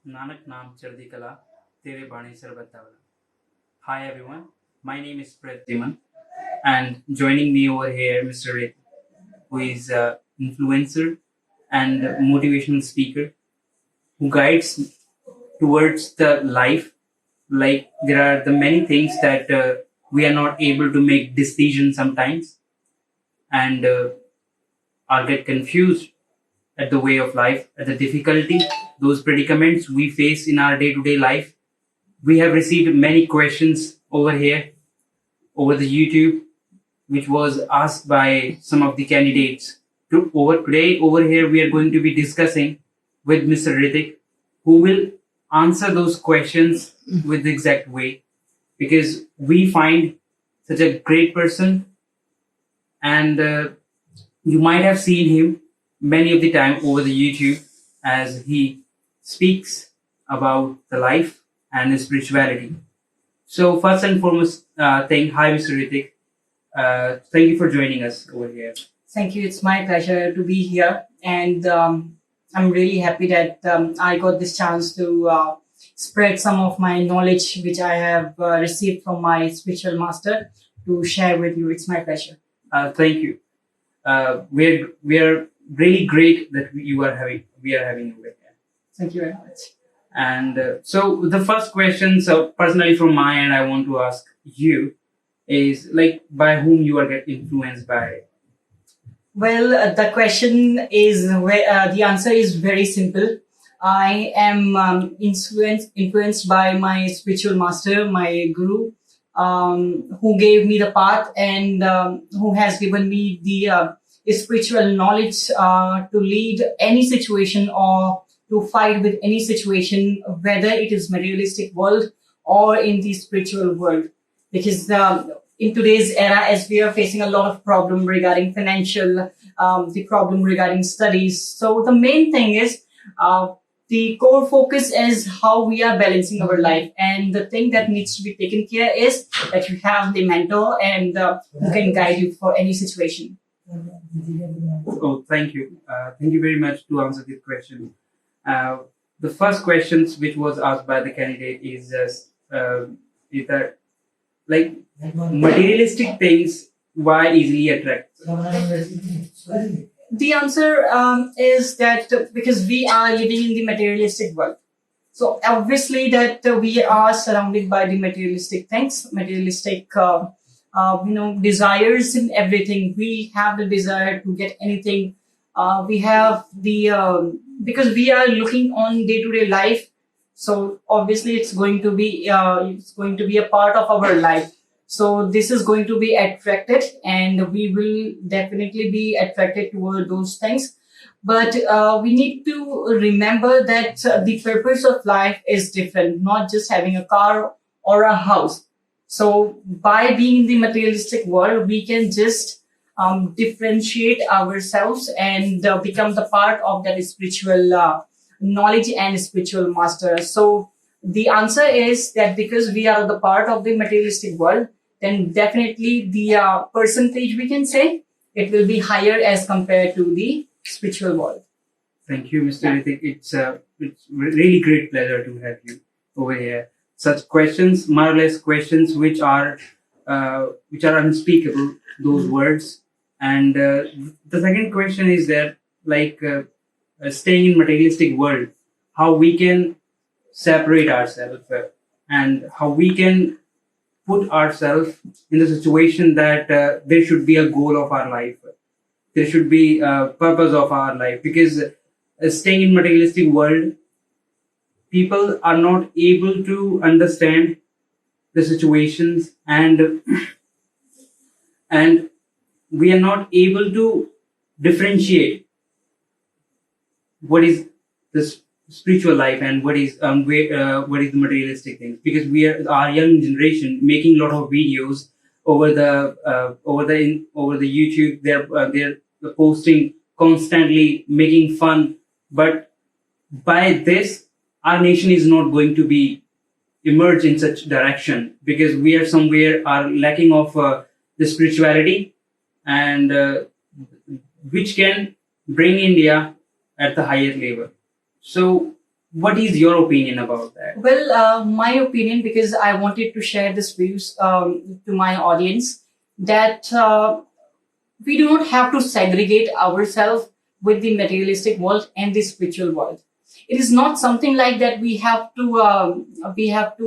नानक नाम चढ़दी कला तेरे बाणी सर बतावला. Hi everyone, my name is Pratyaman and joining me over here Mr. Rick, who is an influencer and motivational speaker who guides towards the life. Like there are the many things that we are not able to make decisions sometimes, and I'll get confused at the way of life, at the difficulty, those predicaments we face in our day-to-day life. We have received many questions over here, over the YouTube, which was asked by some of the candidates. Today, over here, we are going to be discussing with Mr. Ritik, who will answer those questions with the exact way, because we find such a great person, and you might have seen him many of the time over the YouTube as he speaks about the life and spirituality. So first and foremost thing, hi Mr. Ritik. Thank you for joining us over here. Thank you. It's my pleasure to be here. And I'm really happy that I got this chance to spread some of my knowledge, which I have received from my spiritual master, to share with you. It's my pleasure. Thank you. We are really great that we are having you over here. Thank you very much. And so the first question, so personally from my end, I want to ask you is like by whom you are get influenced by. Well, the question is the answer is very simple. I am influenced by my spiritual master, my guru, who gave me the path and who has given me the spiritual knowledge to lead any situation or to fight with any situation, whether it is materialistic world or in the spiritual world. Because in today's era, as we are facing a lot of problem regarding financial, the problem regarding studies. So the main thing is the core focus is how we are balancing our life. And the thing that needs to be taken care is that you have the mentor and who can guide you for any situation. Oh, thank you. Thank you very much to answer this question. The first questions which was asked by the candidate is that like materialistic things why easily attract. The answer is that because we are living in the materialistic world. So obviously that we are surrounded by the materialistic things, materialistic, desires in everything. We have the desire to get anything. We have the because we are looking on day-to-day life. So obviously it's going to be a part of our life. So this is going to be attracted, and we will definitely be attracted toward those things. But we need to remember that the purpose of life is different, not just having a car or a house. So by being in the materialistic world, we can just differentiate ourselves and become the part of that spiritual knowledge and spiritual master. So the answer is that because we are the part of the materialistic world, then definitely the percentage we can say it will be higher as compared to the spiritual world. Thank you, Mr. Ritik. It's really great pleasure to have you over here. Such questions, marvelous questions, which are unspeakable. Those words. And the second question is that like staying in materialistic world, how we can separate ourselves and how we can put ourselves in the situation that there should be a goal of our life. There should be a purpose of our life, because staying in materialistic world, people are not able to understand the situations, and we are not able to differentiate what is this spiritual life and what is the materialistic things, because we are our young generation making a lot of videos over the YouTube. They're posting constantly, making fun, but by this our nation is not going to be emerge in such direction, because we are somewhere are lacking of the spirituality, and which can bring India at the higher level. So What is your opinion about that? Well, my opinion, because I wanted to share this views to my audience, that we do not have to segregate ourselves with the materialistic world and the spiritual world. It is not something like that. We have to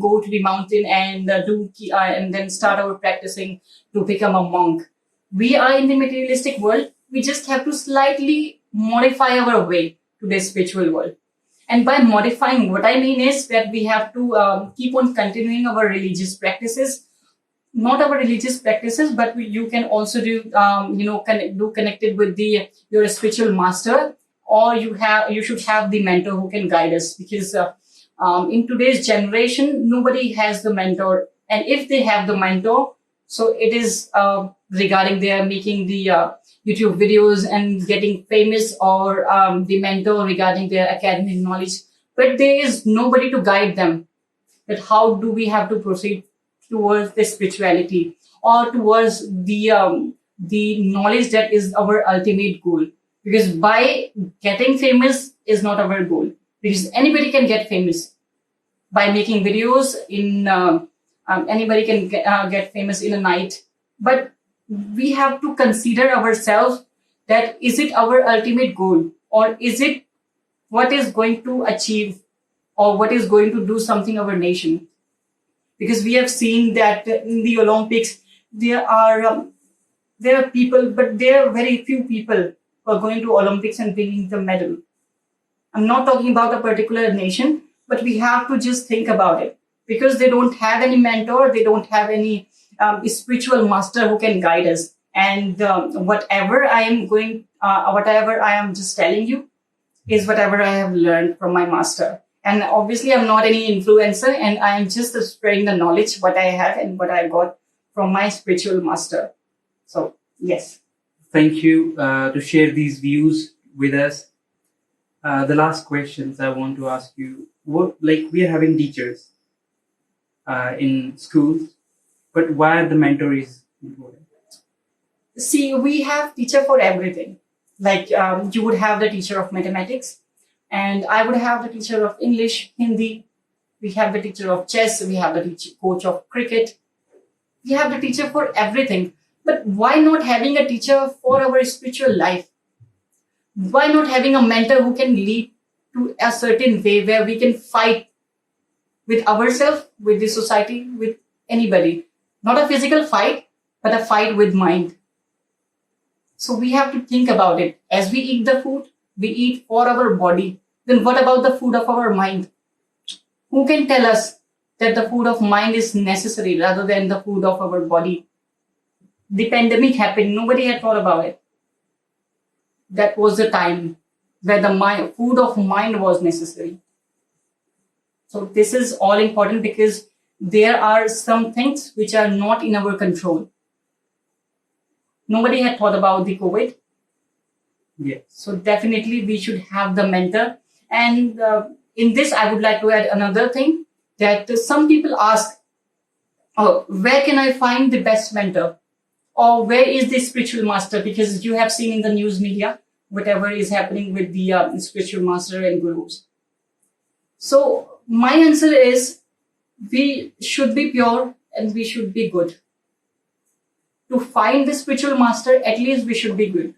go to the mountain and do and then start our practicing to become a monk. We are in the materialistic world. We just have to slightly modify our way to the spiritual world. And by modifying, what I mean is that we have to keep on continuing our religious practices, not our religious practices, but you can also do, do connected with your spiritual master, or you should have the mentor who can guide us. Because in today's generation, nobody has the mentor, and if they have the mentor, so it is regarding they are making the YouTube videos and getting famous, or the mentor regarding their academic knowledge, but there is nobody to guide them. That how do we have to proceed towards the spirituality, or towards the knowledge that is our ultimate goal. Because by getting famous is not our goal, because anybody can get famous by making videos in anybody can get famous in a night. But we have to consider ourselves, that is it our ultimate goal, or is it what is going to achieve, or what is going to do something our nation. Because we have seen that in the Olympics there are people, but there are very few people who are going to Olympics and bringing the medal. I'm not talking about a particular nation, but we have to just think about it, because they don't have any mentor, they don't have any spiritual master who can guide us. And whatever I am just telling you is whatever I have learned from my master. And obviously, I'm not any influencer, and I am just spreading the knowledge what I have and what I got from my spiritual master. So yes. Thank you to share these views with us. The last questions I want to ask you: we are having teachers in schools, but why the mentor is important? See, we have teacher for everything. Like you would have the teacher of mathematics, and I would have the teacher of English, Hindi. We have the teacher of chess. We have the coach of cricket. We have the teacher for everything. But why not having a teacher for our spiritual life? Why not having a mentor who can lead to a certain way where we can fight with ourselves, with the society, with anybody? Not a physical fight, but a fight with mind. So we have to think about it. As we eat the food, we eat for our body. Then what about the food of our mind? Who can tell us that the food of mind is necessary rather than the food of our body? The pandemic happened. Nobody had thought about it. That was the time where the food of mind was necessary. So this is all important, because there are some things which are not in our control. Nobody had thought about the COVID. Yeah. So definitely we should have the mentor. And in this, I would like to add another thing, that some people ask, oh, where can I find the best mentor? Or where is the spiritual master? Because you have seen in the news media, whatever is happening with the spiritual master and gurus. So my answer is, we should be pure and we should be good. To find the spiritual master, at least we should be good.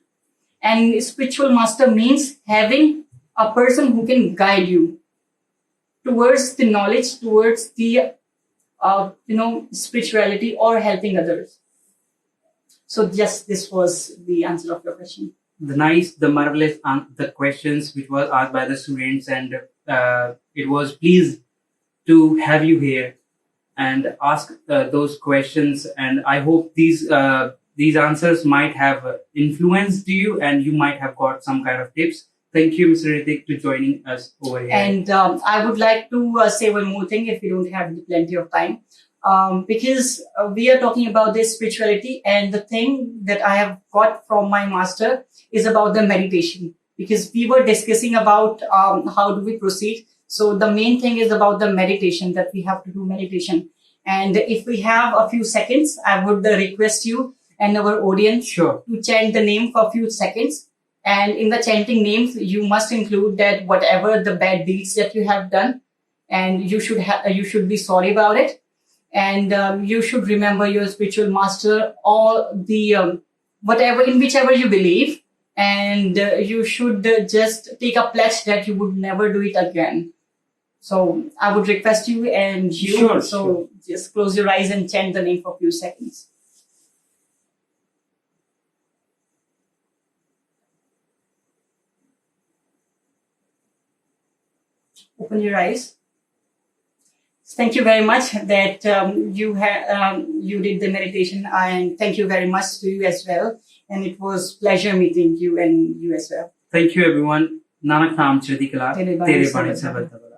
And spiritual master means having a person who can guide you towards the knowledge, towards the spirituality, or helping others. So yes, this was the answer of your question. The marvelous the questions which was asked by the students, and it was pleased to have you here and ask those questions. And I hope these answers might have influenced you, and you might have got some kind of tips. Thank you, Mr. Ritik, to joining us over here. And I would like to say one more thing, if we don't have plenty of time. Because we are talking about this spirituality, and the thing that I have got from my master is about the meditation, because we were discussing about how do we proceed. So the main thing is about the meditation, that we have to do meditation. And if we have a few seconds, I would request you and our audience Sure. to chant the name for a few seconds, And in the chanting names, you must include that whatever the bad deeds that you have done, and you should be sorry about it, and you should remember your spiritual master, all the whatever in whichever you believe, and you should just take a pledge that you would never do it again. So I would request you and you, Sure, so sure. just close your eyes and chant the name for a few seconds. Open your eyes. Thank you very much that you did the meditation, and thank you very much to you as well. And it was pleasure meeting you and you as well. Thank you everyone. Nanak Naam Chirdi Kala, Tere Bani Tere Sar Bani Badda Sar Wala. Badda Wala.